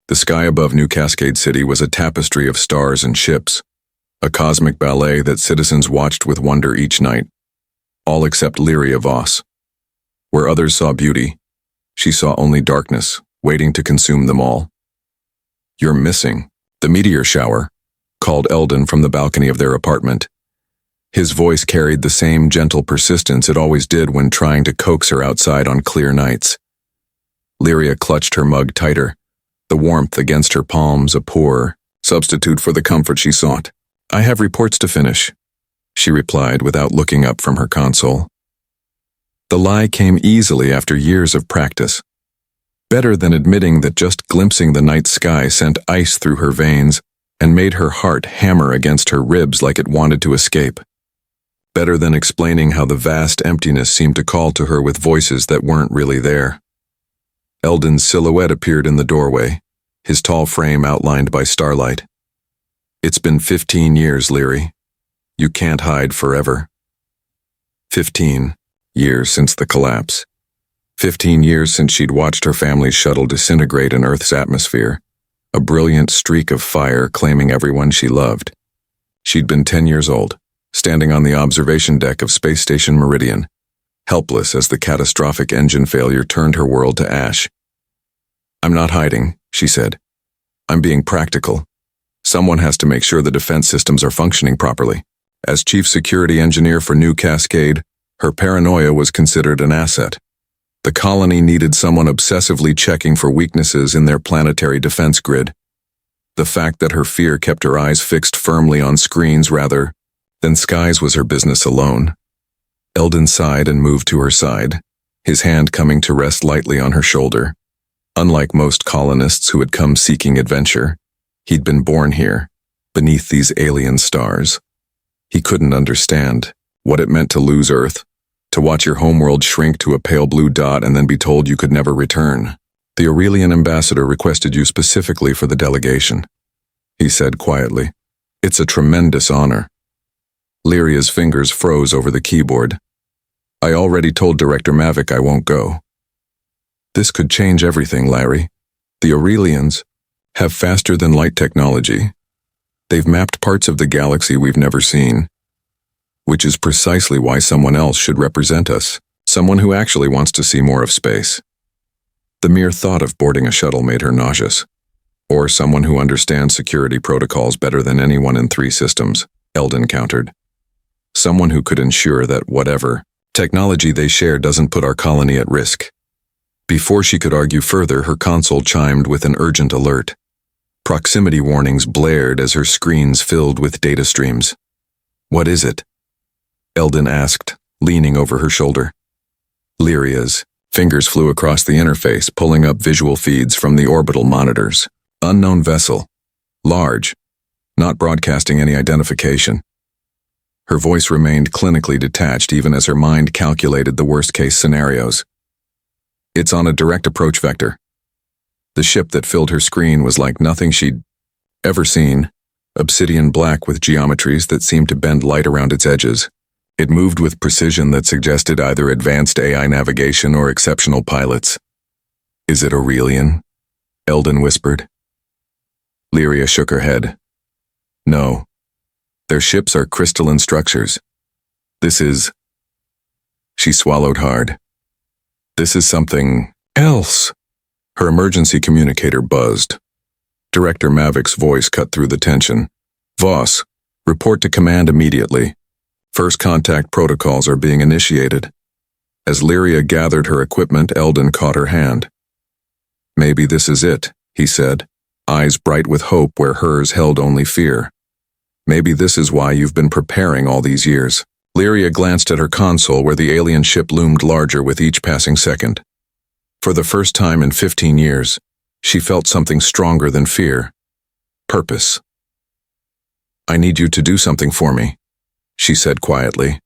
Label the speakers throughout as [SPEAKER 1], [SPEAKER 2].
[SPEAKER 1] The sky above New Cascade City was a tapestry of stars and ships, a cosmic ballet that citizens watched with wonder each night, all except Lyria Voss. Where others saw beauty, she saw only darkness, waiting to consume them all. "You're missing." "The meteor shower," called Eldon from the balcony of their apartment. His voice carried the same gentle persistence it always did when trying to coax her outside on clear nights. Lyria clutched her mug tighter, the warmth against her palms a poor substitute for the comfort she sought. "I have reports to finish," she replied without looking up from her console. The lie came easily after years of practice. Better than admitting that just glimpsing the night sky sent ice through her veins and made her heart hammer against her ribs like it wanted to escape. Better than explaining how the vast emptiness seemed to call to her with voices that weren't really there. Eldon's silhouette appeared in the doorway, his tall frame outlined by starlight. "It's been 15 years, Lyri. You can't hide forever." 15 years since the collapse. 15 years since she'd watched her family's shuttle disintegrate in Earth's atmosphere, a brilliant streak of fire claiming everyone she loved. She'd been 10 years old, standing on the observation deck of Space Station Meridian, helpless as the catastrophic engine failure turned her world to ash. "I'm not hiding," she said. "I'm being practical. Someone has to make sure the defense systems are functioning properly." As chief security engineer for New Cascade, her paranoia was considered an asset. The colony needed someone obsessively checking for weaknesses in their planetary defense grid. The fact that her fear kept her eyes fixed firmly on screens rather than skies was her business alone. Eldon sighed and moved to her side, his hand coming to rest lightly on her shoulder. Unlike most colonists who had come seeking adventure, he'd been born here, beneath these alien stars. He couldn't understand what it meant to lose Earth, to watch your homeworld shrink to a pale blue dot and then be told you could never return. "The Aurelian ambassador requested you specifically for the delegation," he said quietly. "It's a tremendous honor." Lyria's fingers froze over the keyboard. "I already told Director Mavic I won't go." "This could change everything, Larry. The Aurelians have faster-than-light technology. They've mapped parts of the galaxy we've never seen, which is precisely why someone else should represent us, someone who actually wants to see more of space." The mere thought of boarding a shuttle made her nauseous. "Or someone who understands security protocols better than anyone in 3 systems, Eldon countered. "Someone who could ensure that whatever technology they share doesn't put our colony at risk." Before she could argue further, her console chimed with an urgent alert. Proximity warnings blared as her screens filled with data streams. "What is it?" Eldon asked, leaning over her shoulder. Lyria's fingers flew across the interface, pulling up visual feeds from the orbital monitors. "Unknown vessel. Large. Not broadcasting any identification." Her voice remained clinically detached even as her mind calculated the worst-case scenarios. "It's on a direct approach vector." The ship that filled her screen was like nothing she'd ever seen, obsidian black with geometries that seemed to bend light around its edges. It moved with precision that suggested either advanced AI navigation or exceptional pilots. "Is it Aurelian?" Eldon whispered. Lyria shook her head. "No. Their ships are crystalline structures. This is..." She swallowed hard. "This is something else." Her emergency communicator buzzed. Director Mavic's voice cut through the tension. "Voss, report to command immediately. First contact protocols are being initiated." As Lyria gathered her equipment, Eldon caught her hand. "Maybe this is it," he said, eyes bright with hope where hers held only fear. "Maybe this is why you've been preparing all these years." Lyria glanced at her console where the alien ship loomed larger with each passing second. For the first time in 15 years, she felt something stronger than fear. Purpose. "I need you to do something for me," she said quietly.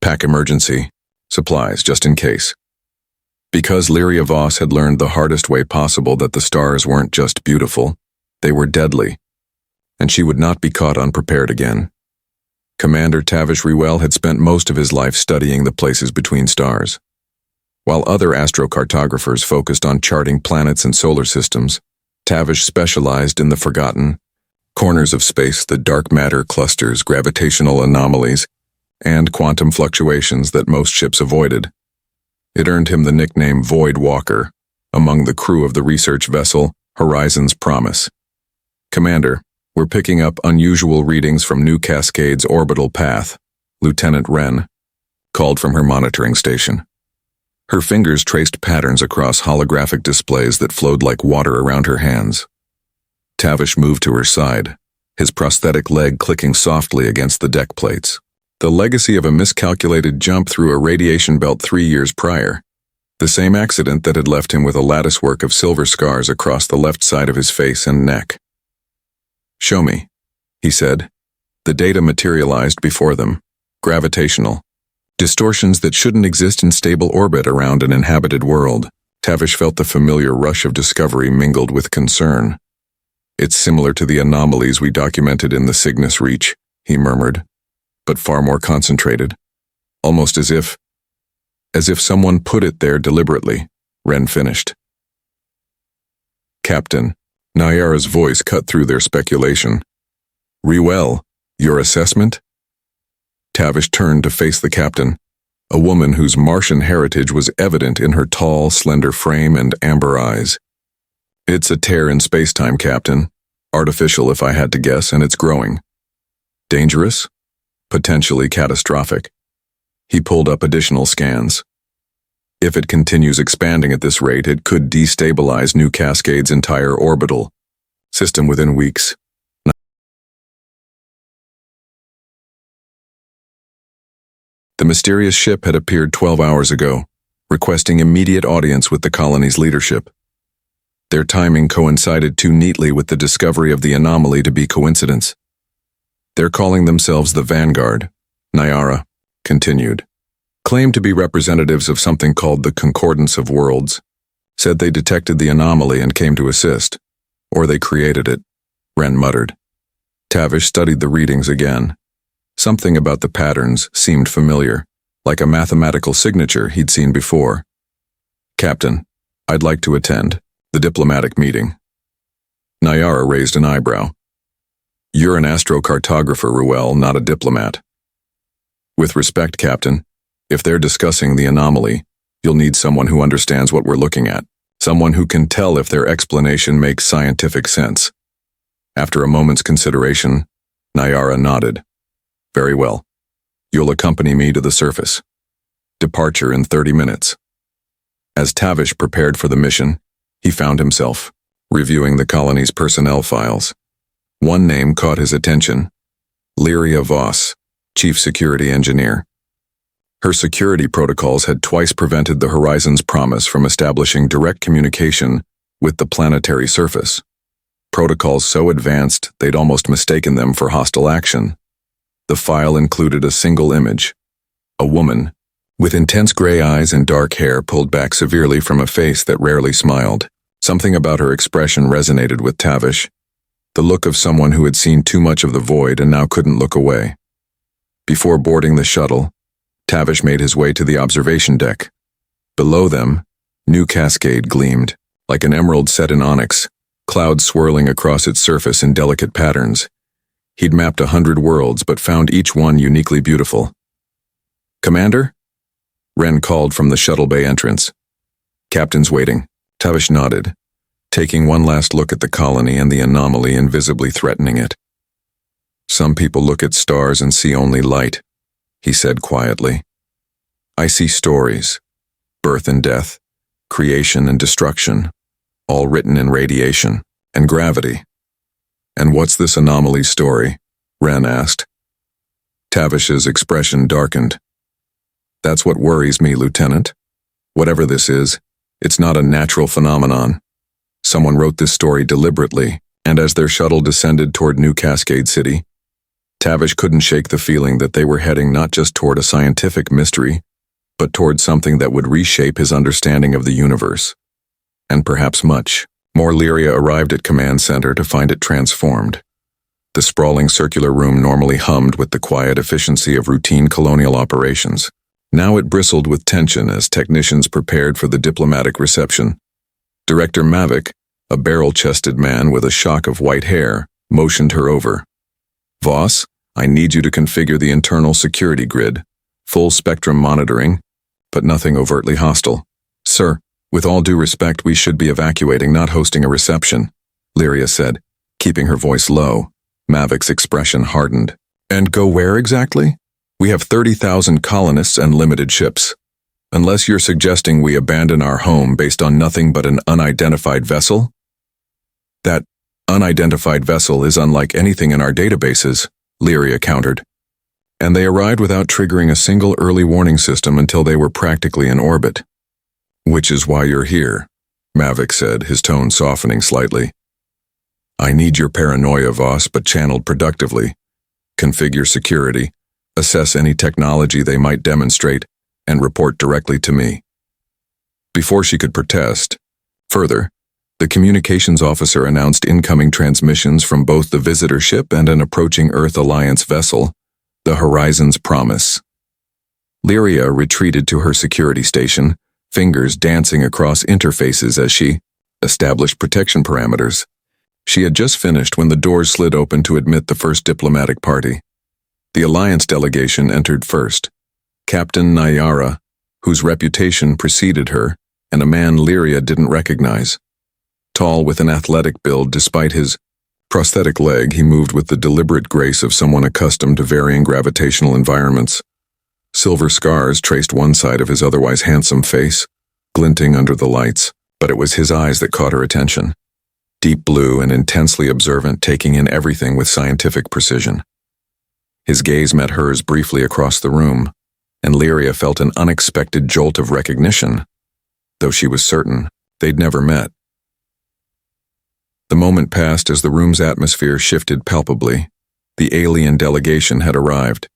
[SPEAKER 1] "Pack emergency supplies just in case." Because Lyria Voss had learned the hardest way possible that the stars weren't just beautiful, they were deadly, and she would not be caught unprepared again. Commander Tavish Rewell had spent most of his life studying the places between stars. While other astrocartographers focused on charting planets and solar systems, Tavish specialized in the forgotten corners of space, the dark matter clusters, gravitational anomalies, and quantum fluctuations that most ships avoided. It earned him the nickname Void Walker among the crew of the research vessel Horizon's Promise. "Commander, we're picking up unusual readings from New Cascade's orbital path," Lieutenant Wren called from her monitoring station. Her fingers traced patterns across holographic displays that flowed like water around her hands. Tavish moved to her side, his prosthetic leg clicking softly against the deck plates. The legacy of a miscalculated jump through a radiation belt 3 years prior. The same accident that had left him with a latticework of silver scars across the left side of his face and neck. "Show me," he said. The data materialized before them. Gravitational. Distortions that shouldn't exist in stable orbit around an inhabited world. Tavish felt the familiar rush of discovery mingled with concern. "It's similar to the anomalies we documented in the Cygnus Reach," he murmured, "but far more concentrated. Almost as if someone put it there deliberately," Wren finished. "Captain," Nayara's voice cut through their speculation. "Rewell, your assessment?" Tavish turned to face the captain, a woman whose Martian heritage was evident in her tall, slender frame and amber eyes. "It's a tear in space-time, Captain. Artificial if I had to guess, and it's growing. Dangerous? Potentially catastrophic." He pulled up additional scans. "If it continues expanding at this rate, it could destabilize New Cascade's entire orbital system within weeks." The mysterious ship had appeared 12 hours ago, requesting immediate audience with the colony's leadership. Their timing coincided too neatly with the discovery of the anomaly to be coincidence. "They're calling themselves the Vanguard," Nayara continued. "Claimed to be representatives of something called the Concordance of Worlds. Said they detected the anomaly and came to assist. Or they created it," Wren muttered. Tavish studied the readings again. Something about the patterns seemed familiar, like a mathematical signature he'd seen before. "Captain, I'd like to attend the diplomatic meeting." Nayara raised an eyebrow. "You're an astrocartographer, Ruel, not a diplomat." "With respect, Captain, if they're discussing the anomaly, you'll need someone who understands what we're looking at, someone who can tell if their explanation makes scientific sense." After a moment's consideration, Nayara nodded. "Very well. You'll accompany me to the surface. Departure in 30 minutes. As Tavish prepared for the mission, he found himself reviewing the colony's personnel files. One name caught his attention: Lyria Voss, Chief Security Engineer. Her security protocols had twice prevented the Horizon's Promise from establishing direct communication with the planetary surface. Protocols so advanced they'd almost mistaken them for hostile action. The file included a single image: a woman, with intense gray eyes and dark hair pulled back severely from a face that rarely smiled. Something about her expression resonated with Tavish, the look of someone who had seen too much of the void and now couldn't look away. Before boarding the shuttle, Tavish made his way to the observation deck. Below them, New Cascade gleamed, like an emerald set in onyx, clouds swirling across its surface in delicate patterns. He'd mapped 100 worlds, but found each one uniquely beautiful. "Commander?" Wren called from the shuttle bay entrance. "Captain's waiting." Tavish nodded, taking one last look at the colony and the anomaly invisibly threatening it. "Some people look at stars and see only light," he said quietly. "I see stories, birth and death, creation and destruction, all written in radiation and gravity." "And what's this anomaly story?" Wren asked. Tavish's expression darkened. "That's what worries me, Lieutenant. Whatever this is, it's not a natural phenomenon. Someone wrote this story deliberately, and as their shuttle descended toward New Cascade City, Tavish couldn't shake the feeling that they were heading not just toward a scientific mystery, but toward something that would reshape his understanding of the universe. And perhaps much more. Lyria arrived at Command Center to find it transformed. The sprawling circular room normally hummed with the quiet efficiency of routine colonial operations. Now it bristled with tension as technicians prepared for the diplomatic reception. Director Mavic, a barrel-chested man with a shock of white hair, motioned her over. "Voss, I need you to configure the internal security grid. Full spectrum monitoring, but nothing overtly hostile." "Sir, with all due respect, we should be evacuating, not hosting a reception," Lyria said, keeping her voice low. Mavik's expression hardened. "And go where exactly? We have 30,000 colonists and limited ships. Unless you're suggesting we abandon our home based on nothing but an unidentified vessel?" "That unidentified vessel is unlike anything in our databases," Lyria countered. "And they arrived without triggering a single early warning system until they were practically in orbit." "Which is why you're here," Mavik said, his tone softening slightly. "I need your paranoia, Voss, but channeled productively. Configure security, assess any technology they might demonstrate, and report directly to me." Before she could protest further, the communications officer announced incoming transmissions from both the visitor ship and an approaching Earth Alliance vessel, the Horizon's Promise. Lyria retreated to her security station, fingers dancing across interfaces as she established protection parameters. She had just finished when the doors slid open to admit the first diplomatic party. The Alliance delegation entered first. Captain Nayara, whose reputation preceded her, and a man Lyria didn't recognize. Tall with an athletic build despite his prosthetic leg, he moved with the deliberate grace of someone accustomed to varying gravitational environments. Silver scars traced one side of his otherwise handsome face, glinting under the lights, but it was his eyes that caught her attention. Deep blue and intensely observant, taking in everything with scientific precision. His gaze met hers briefly across the room, and Lyria felt an unexpected jolt of recognition, though she was certain they'd never met. The moment passed as the room's atmosphere shifted palpably. The alien delegation had arrived.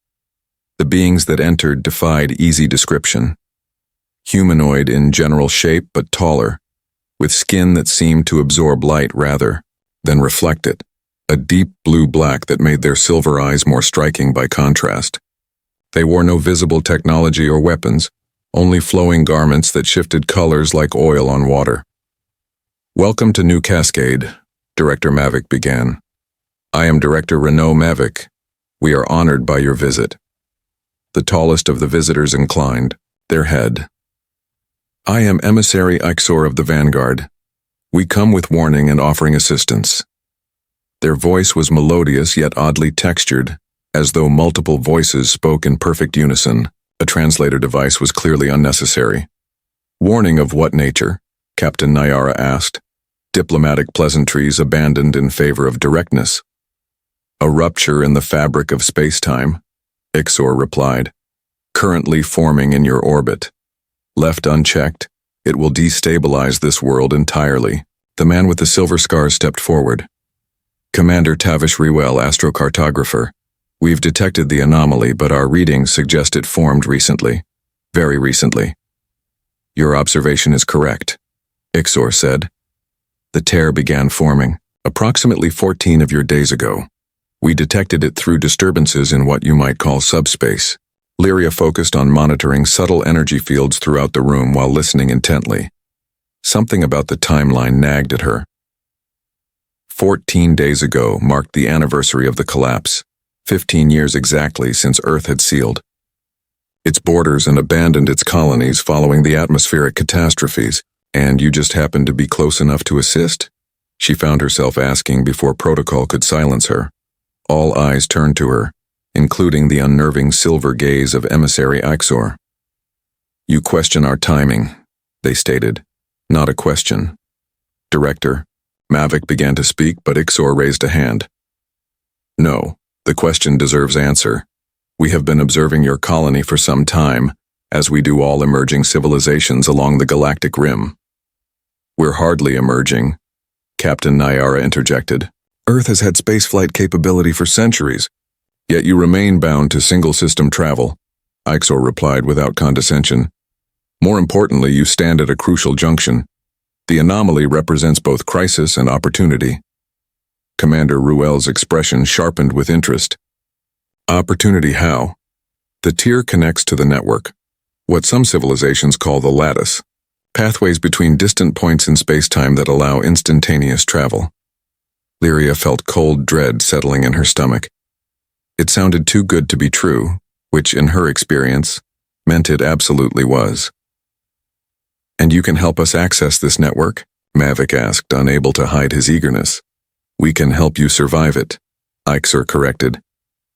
[SPEAKER 1] The beings that entered defied easy description. Humanoid in general shape, but taller, with skin that seemed to absorb light rather than reflect it, a deep blue-black that made their silver eyes more striking by contrast. They wore no visible technology or weapons, only flowing garments that shifted colors like oil on water. "Welcome to New Cascade," Director Mavik began. "I am Director Renaud Mavik. We are honored by your visit." The tallest of the visitors inclined, their head. "I am Emissary Ixor of the Vanguard. We come with warning and offering assistance." Their voice was melodious yet oddly textured, as though multiple voices spoke in perfect unison. A translator device was clearly unnecessary. "Warning of what nature?" Captain Nayara asked. Diplomatic pleasantries abandoned in favor of directness. "A rupture in the fabric of space-time," Ixor replied. "Currently forming in your orbit. Left unchecked, it will destabilize this world entirely." The man with the silver scars stepped forward. "Commander Tavish Rewell, astrocartographer. We've detected the anomaly, but our readings suggest it formed recently. Very recently." "Your observation is correct," Ixor said. "The tear began forming approximately 14 of your days ago. We detected it through disturbances in what you might call subspace." Lyria focused on monitoring subtle energy fields throughout the room while listening intently. Something about the timeline nagged at her. 14 days ago marked the anniversary of the collapse, 15 years exactly since Earth had sealed its borders and abandoned its colonies following the atmospheric catastrophes. "And you just happened to be close enough to assist?" she found herself asking before protocol could silence her. All eyes turned to her, including the unnerving silver gaze of Emissary Ixor. "You question our timing," they stated. "Not a question." "Director," Mavik began to speak, but Ixor raised a hand. "No, the question deserves answer. We have been observing your colony for some time, as we do all emerging civilizations along the galactic rim." "We're hardly emerging," Captain Nayara interjected. "Earth has had spaceflight capability for centuries, yet you remain bound to single-system travel," Ixor replied without condescension. "More importantly, you stand at a crucial junction. The anomaly represents both crisis and opportunity." Commander Ruel's expression sharpened with interest. "Opportunity how?" "The tier connects to the network, what some civilizations call the lattice. pathways between distant points in space-time that allow instantaneous travel. Lyria felt cold dread settling in her stomach. It sounded too good to be true, which, in her experience, meant it absolutely was. "And you can help us access this network?" Mavic asked, unable to hide his eagerness. "We can help you survive it," Ixor corrected.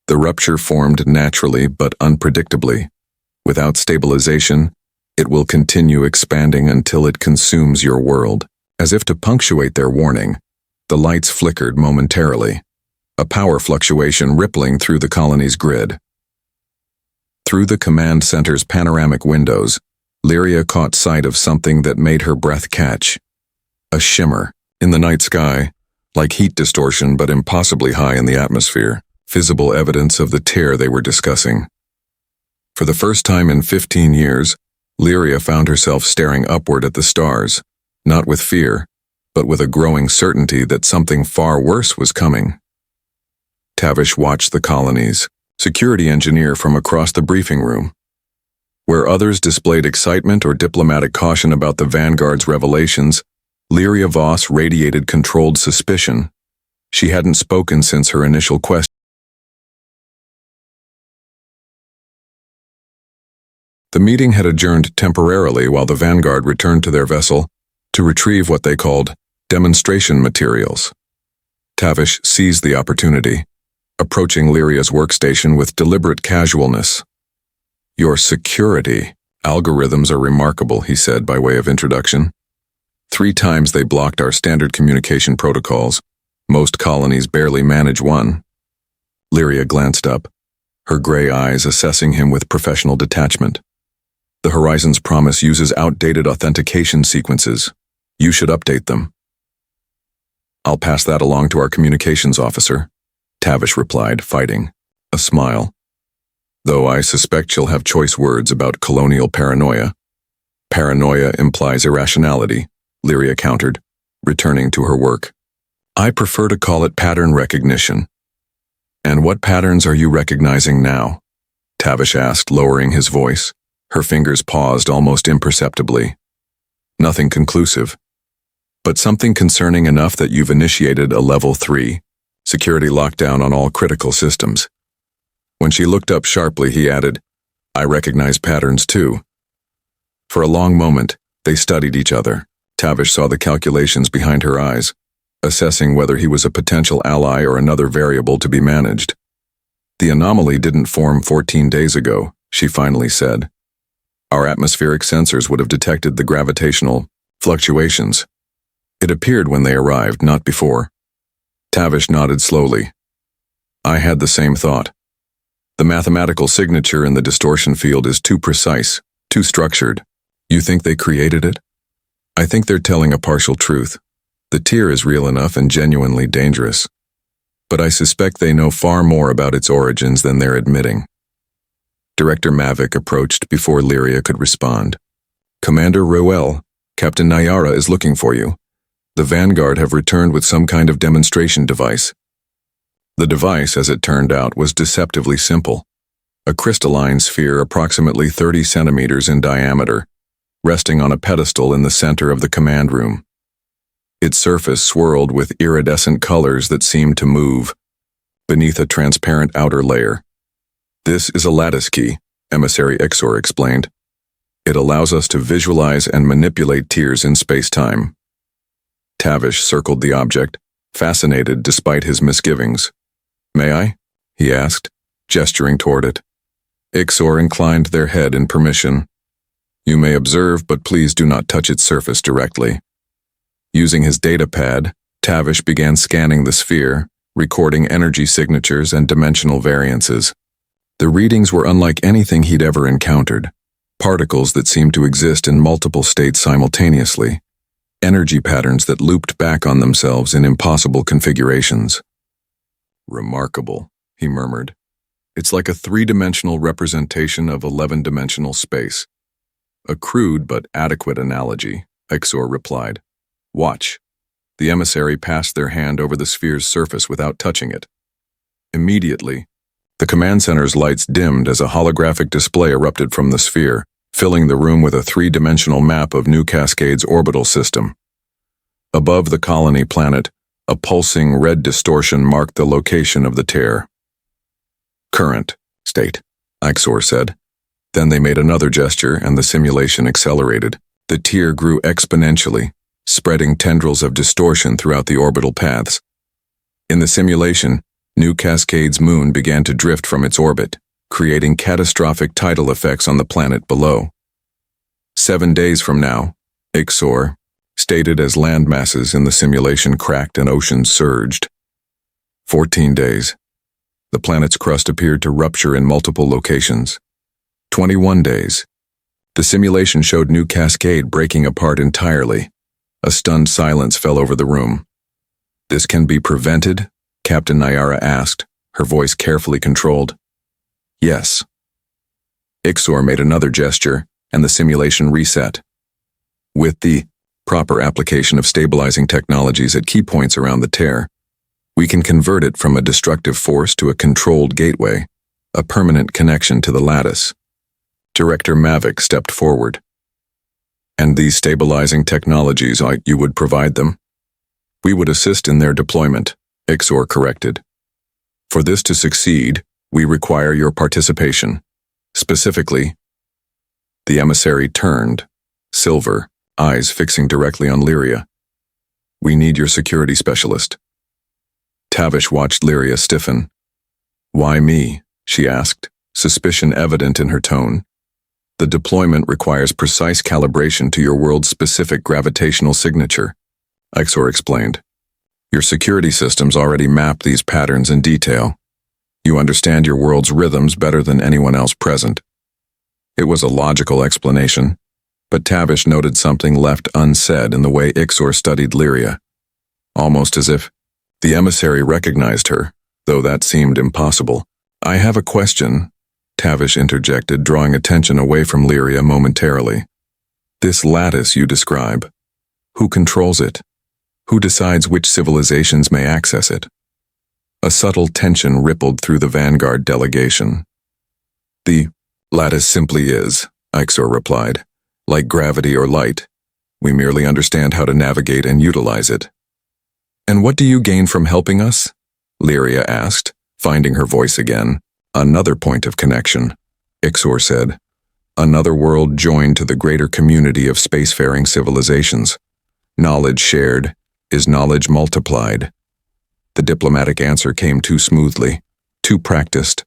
[SPEAKER 1] "The rupture formed naturally but unpredictably. Without stabilization, it will continue expanding until it consumes your world." As if to punctuate their warning, the lights flickered momentarily, a power fluctuation rippling through the colony's grid. Through the command center's panoramic windows, Lyria caught sight of something that made her breath catch. A shimmer in the night sky, like heat distortion but impossibly high in the atmosphere, visible evidence of the tear they were discussing. For the first time in 15 years, Lyria found herself staring upward at the stars, not with fear, but with a growing certainty that something far worse was coming. Tavish watched the colony's security engineer from across the briefing room. Where others displayed excitement or diplomatic caution about the Vanguard's revelations, Lyria Voss radiated controlled suspicion. She hadn't spoken since her initial question. The meeting had adjourned temporarily while the Vanguard returned to their vessel to retrieve what they called demonstration materials. Tavish seized the opportunity, approaching Lyria's workstation with deliberate casualness. "Your security algorithms are remarkable," he said by way of introduction. 3 times they blocked our standard communication protocols. Most colonies barely manage one." Lyria glanced up, her gray eyes assessing him with professional detachment. "The Horizon's promise uses outdated authentication sequences. You should update them." "I'll pass that along to our communications officer," Tavish replied, fighting a smile. "Though I suspect she'll have choice words about colonial paranoia." "Paranoia implies irrationality," Lyria countered, returning to her work. "I prefer to call it pattern recognition." "And what patterns are you recognizing now?" Tavish asked, lowering his voice. Her fingers paused almost imperceptibly. "Nothing conclusive, but something concerning enough that you've initiated a level 3 security lockdown on all critical systems." When she looked up sharply, he added, "I recognize patterns too." For a long moment, they studied each other. Tavish saw the calculations behind her eyes, assessing whether he was a potential ally or another variable to be managed. "The anomaly didn't form 14 days ago," she finally said. "Our atmospheric sensors would have detected the gravitational fluctuations. It appeared when they arrived, not before." Tavish nodded slowly. "I had the same thought. The mathematical signature in the distortion field is too precise, too structured. You think they created it?" "I think they're telling a partial truth. The tear is real enough and genuinely dangerous. But I suspect they know far more about its origins than they're admitting." Director Mavic approached before Lyria could respond. "Commander Ruel, Captain Nayara is looking for you. The Vanguard have returned with some kind of demonstration device." The device, as it turned out, was deceptively simple. A crystalline sphere approximately 30 centimeters in diameter, resting on a pedestal in the center of the command room. Its surface swirled with iridescent colors that seemed to move beneath a transparent outer layer. "This is a lattice key," Emissary Ixor explained. "It allows us to visualize and manipulate tears in space-time." Tavish circled the object, fascinated despite his misgivings. "May I?" he asked, gesturing toward it. Ixor inclined their head in permission. "You may observe, but please do not touch its surface directly." Using his datapad, Tavish began scanning the sphere, recording energy signatures and dimensional variances. The readings were unlike anything he'd ever encountered. Particles that seemed to exist in multiple states simultaneously. Energy patterns that looped back on themselves in impossible configurations. "Remarkable," he murmured. "It's like a 3-dimensional representation of 11-dimensional space." "A crude but adequate analogy," Ixor replied. "Watch." The emissary passed their hand over the sphere's surface without touching it. Immediately, the command center's lights dimmed as a holographic display erupted from the sphere, filling the room with a three-dimensional map of New Cascade's orbital system. Above the colony planet, a pulsing red distortion marked the location of the tear. Current state, Ixor said. Then they made another gesture and the simulation accelerated. The tear grew exponentially, spreading tendrils of distortion throughout the orbital paths. In the simulation, New Cascade's moon began to drift from its orbit, creating catastrophic tidal effects on the planet below. 7 days from now, Ixor stated as land masses in the simulation cracked and oceans surged. 14 days. The planet's crust appeared to rupture in multiple locations. 21 days. The simulation showed New Cascade breaking apart entirely. A stunned silence fell over the room. "This can be prevented?" Captain Nyara asked, her voice carefully controlled. "Yes." Ixor made another gesture, and the simulation reset. "With the proper application of stabilizing technologies at key points around the tear, we can convert it from a destructive force to a controlled gateway, a permanent connection to the lattice." Director Mavic stepped forward. "And these stabilizing technologies, you would provide them?" "We would assist in their deployment," Ixor corrected. "For this to succeed, we require your participation. Specifically," the emissary turned, silver, eyes fixing directly on Lyria. "We need your security specialist." Tavish watched Lyria stiffen. "Why me?" she asked, suspicion evident in her tone. "The deployment requires precise calibration to your world's specific gravitational signature," Ixor explained. "Your security systems already map these patterns in detail. You understand your world's rhythms better than anyone else present." It was a logical explanation, but Tavish noted something left unsaid in the way Ixor studied Lyria. Almost as if the emissary recognized her, though that seemed impossible. "I have a question," Tavish interjected, drawing attention away from Lyria momentarily. "This lattice you describe, who controls it? Who decides which civilizations may access it?" A subtle tension rippled through the Vanguard delegation. "The lattice simply is," Ixor replied. "Like gravity or light, we merely understand how to navigate and utilize it." "And what do you gain from helping us?" Lyria asked, finding her voice again. "Another point of connection," Ixor said. "Another world joined to the greater community of spacefaring civilizations. Knowledge shared is knowledge multiplied." The diplomatic answer came too smoothly, too practiced.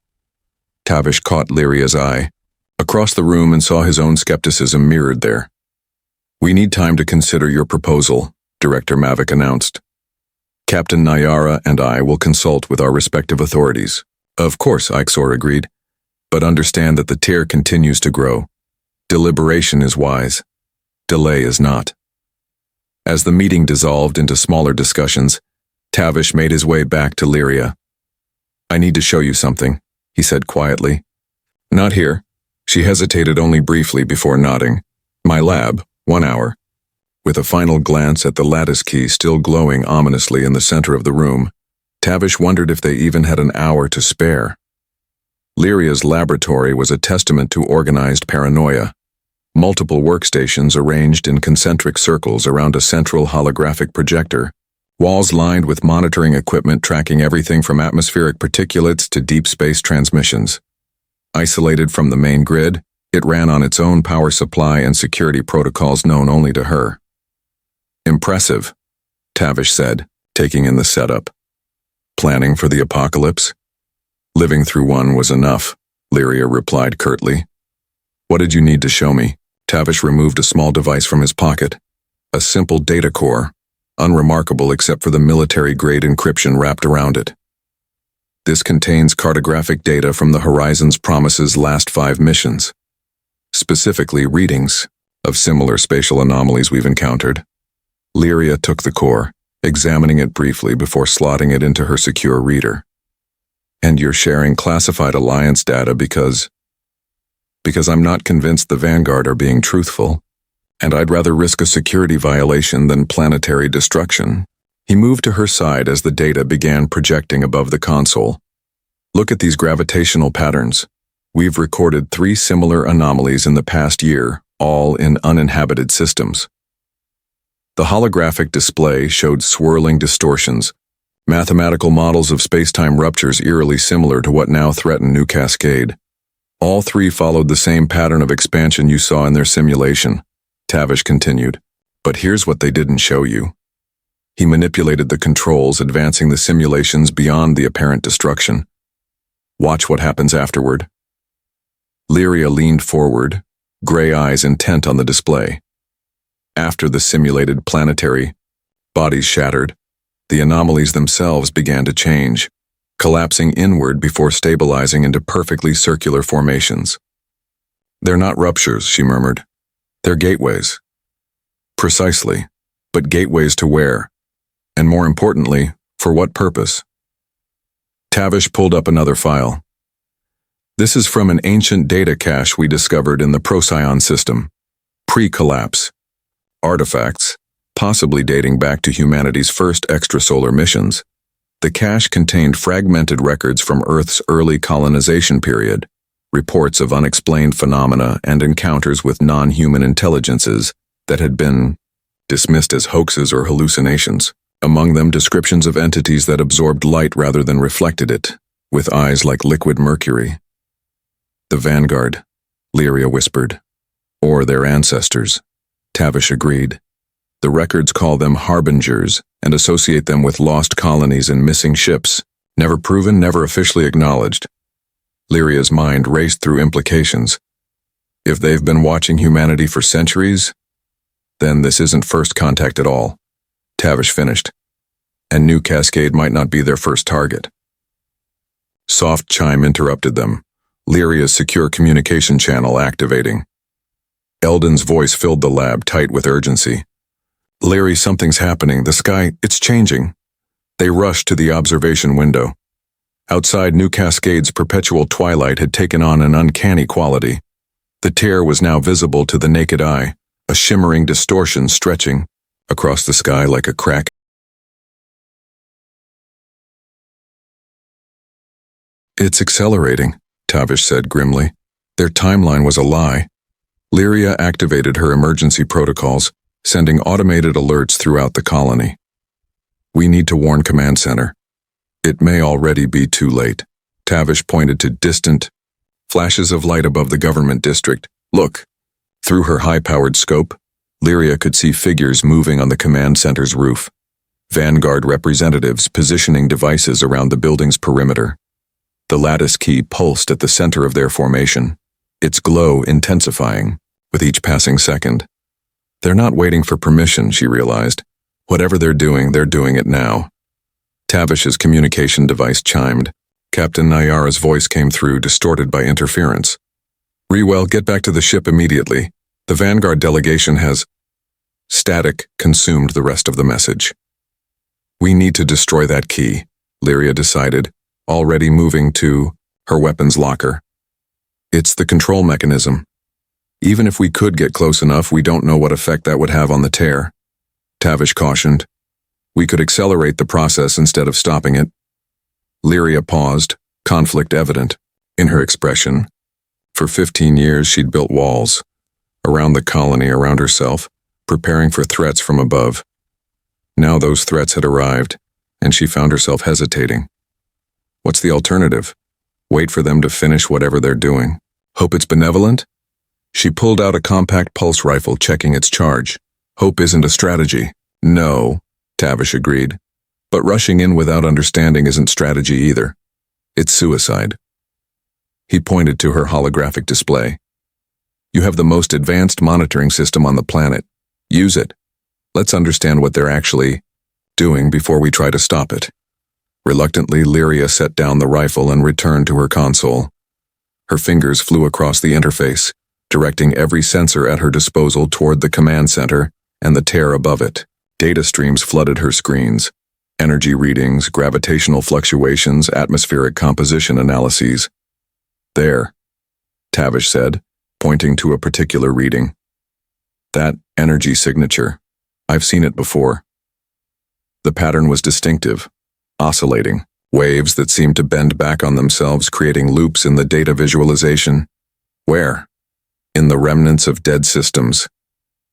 [SPEAKER 1] Tavish caught Lyria's eye, across the room, and saw his own skepticism mirrored there. "We need time to consider your proposal," Director Mavic announced. "Captain Nyara and I will consult with our respective authorities." "Of course," Ixor agreed, "but understand that the tear continues to grow. Deliberation is wise. Delay is not." As the meeting dissolved into smaller discussions, Tavish made his way back to Lyria. "I need to show you something," he said quietly. "Not here." She hesitated only briefly before nodding. "My lab, 1 hour." With a final glance at the lattice key still glowing ominously in the center of the room, Tavish wondered if they even had an hour to spare. Lyria's laboratory was a testament to organized paranoia. Multiple workstations arranged in concentric circles around a central holographic projector, walls lined with monitoring equipment tracking everything from atmospheric particulates to deep space transmissions. Isolated from the main grid, it ran on its own power supply and security protocols known only to her. "Impressive," Tavish said, taking in the setup. "Planning for the apocalypse?" "Living through one was enough," Lyria replied curtly. "What did you need to show me?" Tavish removed a small device from his pocket. A simple data core, unremarkable except for the military-grade encryption wrapped around it. "This contains cartographic data from the Horizons Promise's last 5 missions. Specifically readings of similar spatial anomalies we've encountered." Lyria took the core, examining it briefly before slotting it into her secure reader. "And you're sharing classified Alliance data because I'm not convinced the Vanguard are being truthful, and I'd rather risk a security violation than planetary destruction." He moved to her side as the data began projecting above the console. "Look at these gravitational patterns. We've recorded 3 similar anomalies in the past year, all in uninhabited systems. The holographic display showed swirling distortions, mathematical models of space-time ruptures eerily similar to what now threaten New Cascade. All 3 followed the same pattern of expansion you saw in their simulation, Tavish continued. But here's what they didn't show you. He manipulated the controls, advancing the simulations beyond the apparent destruction. Watch what happens afterward. Lyria leaned forward, gray eyes intent on the display. After the simulated planetary bodies shattered, the anomalies themselves began to change, collapsing inward before stabilizing into perfectly circular formations. They're not ruptures, she murmured. They're gateways. Precisely, but gateways to where? And more importantly, for what purpose? Tavish pulled up another file. This is from an ancient data cache we discovered in the Procyon system. Pre-collapse. Artifacts, possibly dating back to humanity's first extrasolar missions. The cache contained fragmented records from Earth's early colonization period, reports of unexplained phenomena and encounters with non-human intelligences that had been dismissed as hoaxes or hallucinations. Among them, descriptions of entities that absorbed light rather than reflected it, with eyes like liquid mercury. The Vanguard, Lyria whispered. Or their ancestors, Tavish agreed. The records call them harbingers and associate them with lost colonies and missing ships, never proven, never officially acknowledged. Lyria's mind raced through implications. If they've been watching humanity for centuries, then this isn't first contact at all, Tavish finished. And New Cascade might not be their first target. Soft chime interrupted them, Lyria's secure communication channel activating. Eldon's voice filled the lab tight with urgency. Lyri, something's happening. The sky, it's changing. They rushed to the observation window. Outside, New Cascade's perpetual twilight had taken on an uncanny quality. The tear was now visible to the naked eye, a shimmering distortion stretching across the sky like a crack. It's accelerating, Tavish said grimly. Their timeline was a lie. Lyria activated her emergency protocols, sending automated alerts throughout the colony. We need to warn Command Center. It may already be too late. Tavish pointed to distant flashes of light above the government district. Look. Through her high-powered scope, Lyria could see figures moving on the command center's roof. Vanguard representatives positioning devices around the building's perimeter. The lattice key pulsed at the center of their formation, its glow intensifying with each passing second. They're not waiting for permission, she realized. Whatever they're doing it now. Tavish's communication device chimed. Captain Nayara's voice came through, distorted by interference. Rewell, get back to the ship immediately. The Vanguard delegation has... Static consumed the rest of the message. We need to destroy that key, Lyria decided, already moving to her weapons locker. It's the control mechanism. Even if we could get close enough, we don't know what effect that would have on the tear. Tavish cautioned. We could accelerate the process instead of stopping it. Lyria paused, conflict evident in her expression. For 15 years she'd built walls, around the colony, around herself, preparing for threats from above. Now those threats had arrived, and she found herself hesitating. What's the alternative? Wait for them to finish whatever they're doing. Hope it's benevolent? She pulled out a compact pulse rifle, checking its charge. Hope isn't a strategy. No, Tavish agreed. But rushing in without understanding isn't strategy either. It's suicide. He pointed to her holographic display. You have the most advanced monitoring system on the planet. Use it. Let's understand what they're actually doing before we try to stop it. Reluctantly, Lyria set down the rifle and returned to her console. Her fingers flew across the interface, directing every sensor at her disposal toward the command center and the tear above it. Data streams flooded her screens. Energy readings, gravitational fluctuations, atmospheric composition analyses. There, Tavish said, pointing to a particular reading. That energy signature. I've seen it before. The pattern was distinctive, oscillating, waves that seemed to bend back on themselves, creating loops in the data visualization. Where? In the remnants of dead systems.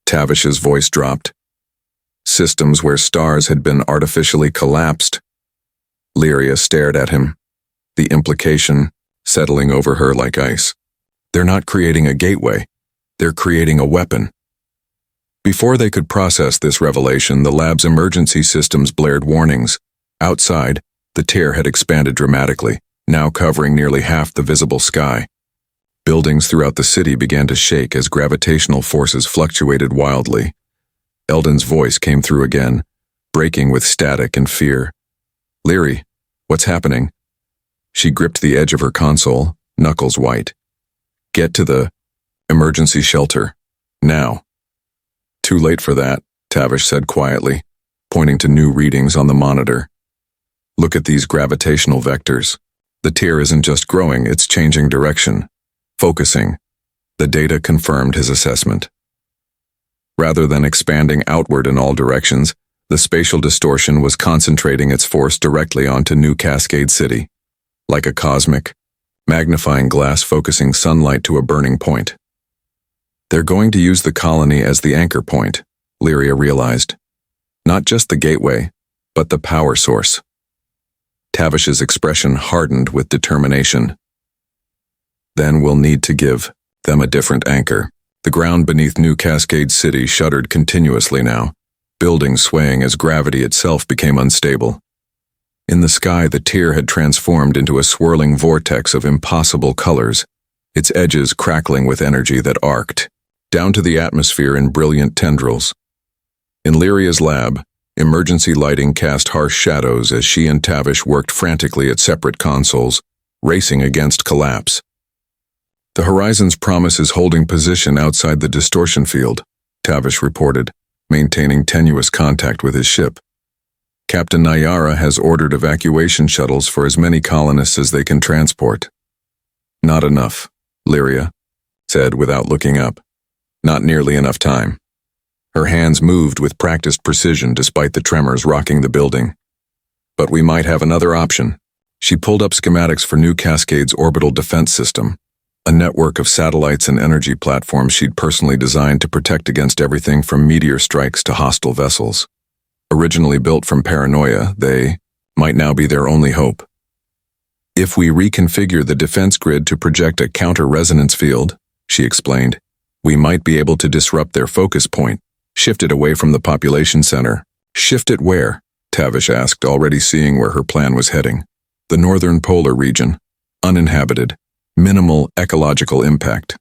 [SPEAKER 1] Tavish's voice dropped. Systems where stars had been artificially collapsed. Lyria stared at him, the implication settling over her like ice. They're not creating a gateway, they're creating a weapon. Before they could process this revelation, the lab's emergency systems blared warnings. Outside, the tear had expanded dramatically, now covering nearly half the visible sky. Buildings throughout the city began to shake as gravitational forces fluctuated wildly. Eldon's voice came through again, breaking with static and fear. "Lyri, what's happening?" She gripped the edge of her console, knuckles white. "Get to the emergency shelter. Now." "Too late for that," Tavish said quietly, pointing to new readings on the monitor. "Look at these gravitational vectors. The tear isn't just growing, it's changing direction. Focusing." The data confirmed his assessment. Rather than expanding outward in all directions, the spatial distortion was concentrating its force directly onto New Cascade City, like a cosmic, magnifying glass focusing sunlight to a burning point. They're going to use the colony as the anchor point, Lyria realized. Not just the gateway, but the power source. Tavish's expression hardened with determination. "Then we'll need to give them a different anchor." The ground beneath New Cascade City shuddered continuously now, buildings swaying as gravity itself became unstable. In the sky, the tear had transformed into a swirling vortex of impossible colors, its edges crackling with energy that arced down to the atmosphere in brilliant tendrils. In Lyria's lab, emergency lighting cast harsh shadows as she and Tavish worked frantically at separate consoles, racing against collapse. "The horizon's promise is holding position outside the distortion field," Tavish reported, maintaining tenuous contact with his ship. "Captain Nayara has ordered evacuation shuttles for as many colonists as they can transport." "Not enough," Lyria said without looking up. "Not nearly enough time." Her hands moved with practiced precision despite the tremors rocking the building. "But we might have another option." She pulled up schematics for New Cascade's orbital defense system, a network of satellites and energy platforms she'd personally designed to protect against everything from meteor strikes to hostile vessels. Originally built from paranoia, they might now be their only hope. "If we reconfigure the defense grid to project a counter-resonance field," she explained, "we might be able to disrupt their focus point, shift it away from the population center." "Shift it where?" Tavish asked, already seeing where her plan was heading. "The northern polar region, uninhabited. Minimal ecological impact."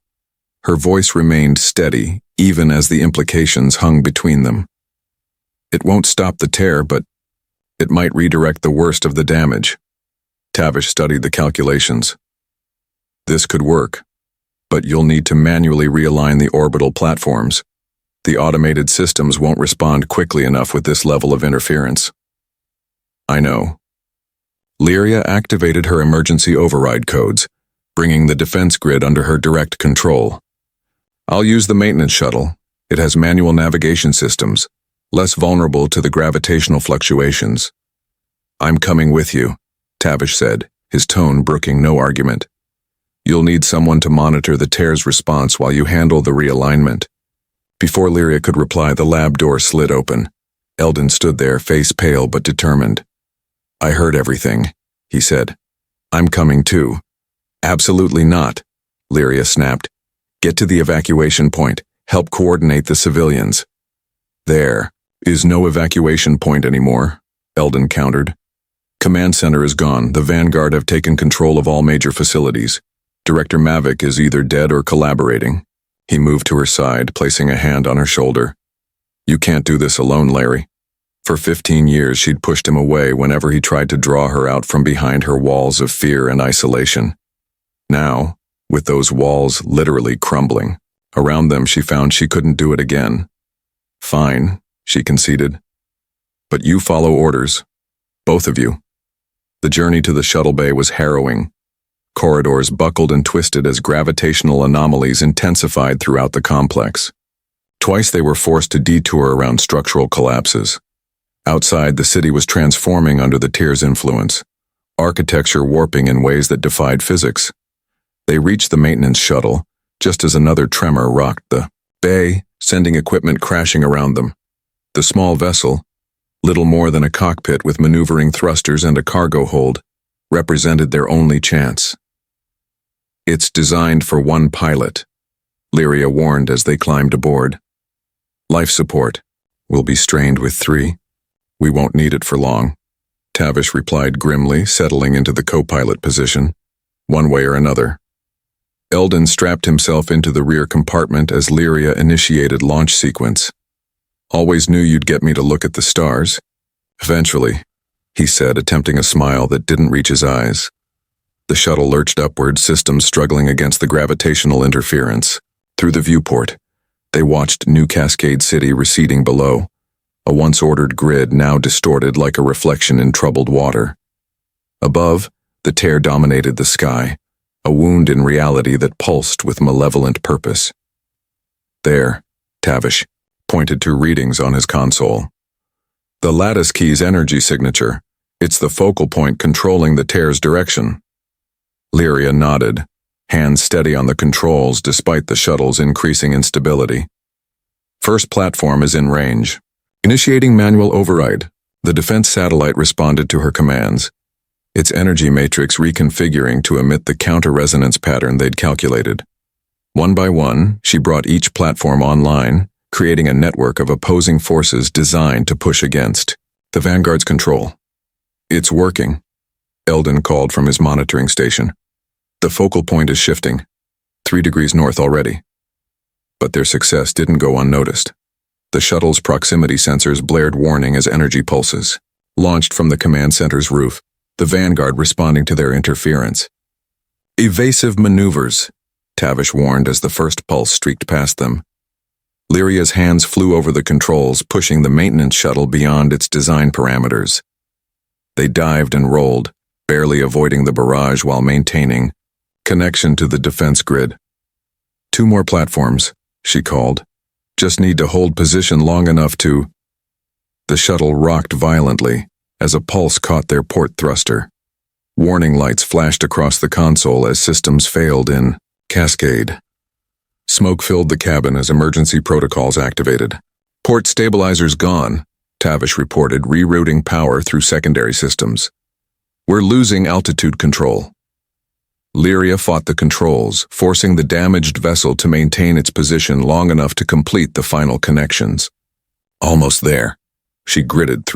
[SPEAKER 1] Her voice remained steady, even as the implications hung between them. "It won't stop the tear, but it might redirect the worst of the damage." Tavish studied the calculations. "This could work, but you'll need to manually realign the orbital platforms. The automated systems won't respond quickly enough with this level of interference." "I know." Lyria activated her emergency override codes, bringing the defense grid under her direct control. "I'll use the maintenance shuttle. It has manual navigation systems, less vulnerable to the gravitational fluctuations." "I'm coming with you," Tavish said, his tone brooking no argument. "You'll need someone to monitor the tear's response while you handle the realignment." Before Lyria could reply, the lab door slid open. Eldon stood there, face pale but determined. "I heard everything," he said. "I'm coming too." "Absolutely not," Lyria snapped. "Get to the evacuation point. Help coordinate the civilians." "There is no evacuation point anymore," Eldon countered. "Command center is gone. The Vanguard have taken control of all major facilities. Director Mavic is either dead or collaborating." He moved to her side, placing a hand on her shoulder. "You can't do this alone, Larry." For 15 years, she'd pushed him away whenever he tried to draw her out from behind her walls of fear and isolation. Now, with those walls literally crumbling around them, she found she couldn't do it again. "Fine," she conceded. "But you follow orders. Both of you." The journey to the shuttle bay was harrowing. Corridors buckled and twisted as gravitational anomalies intensified throughout the complex. Twice they were forced to detour around structural collapses. Outside, the city was transforming under the tear's influence. architecture warping in ways that defied physics. They reached the maintenance shuttle, just as another tremor rocked the bay, sending equipment crashing around them. The small vessel, little more than a cockpit with maneuvering thrusters and a cargo hold, represented their only chance. "It's designed for one pilot," Lyria warned as they climbed aboard. "Life support will be strained with 3. We won't need it for long," Tavish replied grimly, settling into the co-pilot position, one way or another. Eldon strapped himself into the rear compartment as Lyria initiated launch sequence. "Always knew you'd get me to look at the stars." "Eventually," he said, attempting a smile that didn't reach his eyes. The shuttle lurched upward, systems struggling against the gravitational interference. Through the viewport, they watched New Cascade City receding below, a once-ordered grid now distorted like a reflection in troubled water. Above, the tear dominated the sky, a wound in reality that pulsed with malevolent purpose. "There," Tavish pointed to readings on his console. "The lattice key's energy signature. It's the focal point controlling the tear's direction." Lyria nodded, hands steady on the controls despite the shuttle's increasing instability. "First platform is in range. Initiating manual override." The defense satellite responded to her commands, its energy matrix reconfiguring to emit the counter-resonance pattern they'd calculated. One by one, she brought each platform online, creating a network of opposing forces designed to push against the Vanguard's control. "It's working," Eldon called from his monitoring station. "The focal point is shifting, 3 degrees north already." But their success didn't go unnoticed. The shuttle's proximity sensors blared warning as energy pulses launched from the command center's roof, the Vanguard responding to their interference. "Evasive maneuvers," Tavish warned as the first pulse streaked past them. Lyria's hands flew over the controls, pushing the maintenance shuttle beyond its design parameters. They dived and rolled, barely avoiding the barrage while maintaining connection to the defense grid. "2 more platforms," she called. "Just need to hold position long enough to—" The shuttle rocked violently as a pulse caught their port thruster. Warning lights flashed across the console as systems failed in cascade. Smoke filled the cabin as emergency protocols activated. "Port stabilizers gone," Tavish reported, rerouting power through secondary systems. "We're losing altitude control." Lyria fought the controls, forcing the damaged vessel to maintain its position long enough to complete the final connections. "Almost there," she gritted through